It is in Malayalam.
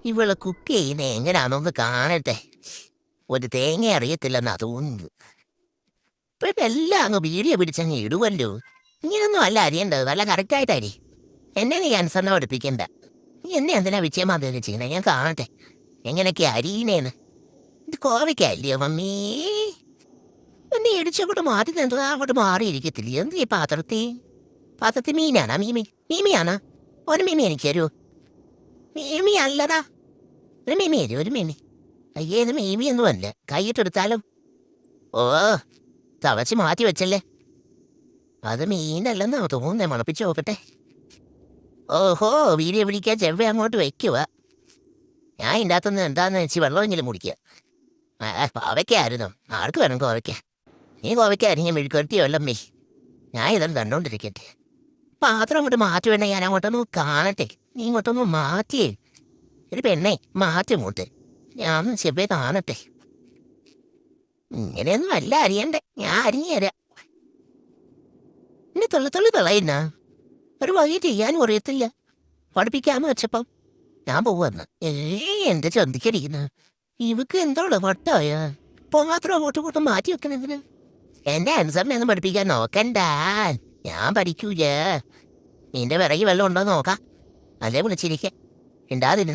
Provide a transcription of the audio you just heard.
ഇവള് കുക്ക് ചെയ്യുന്ന എങ്ങനെയാണോന്ന് കാണട്ടെ. ഒരു തേങ്ങ അറിയത്തില്ലെന്നാ തോന്നുന്നത്. ഇപ്പൊ എല്ലാം അങ്ങ് വീഡിയോ പിടിച്ചങ്ങ് ഇടുവല്ലോ. ഇങ്ങനൊന്നും അല്ല അരിയേണ്ടത്, നല്ല കറക്റ്റായിട്ട് അരി. എന്നെ നീ അനുസരണ പഠിപ്പിക്കണ്ട. നീ എന്നെ എന്തിനാ വിജയമാതിരി ചെയ്യണേ? ഞാൻ കാണട്ടെ എങ്ങനെയൊക്കെ അരിയണേന്ന്. ഇത് കോവയ്ക്കല്ലയോ മമ്മീ? എന്നെ ഇടിച്ചങ്ങോട്ട് മാറ്റി നിന്നത് അങ്ങോട്ട് മാറിയിരിക്കത്തില്ല. എന്ത് ഈ പാത്രത്തിൽ മീനാണോ? മീമിയാണോ? ഒരു മീമി എനിക്ക് തരൂ. മീമി അല്ലടാ. ഒരു മീമി തരൂ, ഒരു മീമി. അയ്യേത് മീമിയൊന്നും അല്ല, കൈയിട്ടെടുത്താലും. ഓ, തവച്ച് മാറ്റി വെച്ചല്ലേ. അത് മീനല്ലെന്നാ തോന്നുന്നേ, മണപ്പിച്ച് നോക്കട്ടെ. ഓഹോ, വീഡിയോ പിടിക്കാൻ ചെവ്വ അങ്ങോട്ട് വെക്കുക. ഞാൻ ഇതിൻ്റെ അകത്തുനിന്ന് എന്താന്ന് വെച്ച് വെള്ളമെങ്കിലും മുടിക്കുക. കോവയ്ക്കായിരുന്നു. ആർക്ക് വേണം കോവയ്ക്ക? നീ കോവയ്ക്ക അരിഞ്ഞ മെഴുക്കുവരട്ടിയോ അല്ലമ്മേ? ഞാൻ ഇതെല്ലാം കണ്ടോണ്ടിരിക്കട്ടെ. പാത്രം അങ്ങോട്ട് മാറ്റി വേണേ, ഞാൻ അങ്ങോട്ടൊന്ന് കാണട്ടെ. നീ ഇങ്ങോട്ടൊന്ന് മാറ്റിയേ. ഒരു പെണ്ണേ, മാറ്റി ഇങ്ങോട്ട്. ഞാൻ ചെവ്വേ കാണട്ടെ. ഇങ്ങനെയൊന്നും അല്ല അരിയണ്ടേ, ഞാൻ അരിഞ്ഞു തരാം. എന്നെ തൊള്ളി തളയുന്ന ഒരു വഴി ചെയ്യാനും അറിയത്തില്ല. പഠിപ്പിക്കാന്ന് വെച്ചപ്പം ഞാൻ പോവാന്ന്. എന്റെ ചന്തിക്കടിക്കുന്ന ഇവക്ക് എന്തോള് വട്ടായ. മാത്രം അങ്ങോട്ടും ഇങ്ങോട്ടും മാറ്റി വെക്കണതിന് എന്റെ അനുസരണയൊന്നും പഠിപ്പിക്കാൻ നോക്കണ്ട. ഞാൻ പഠിക്കൂല. നിന്റെ വിറകി വെള്ളം ഉണ്ടോ നോക്കാം. അല്ലേ വിളിച്ചിരിക്കെ ഉണ്ടാതിരുന്ന്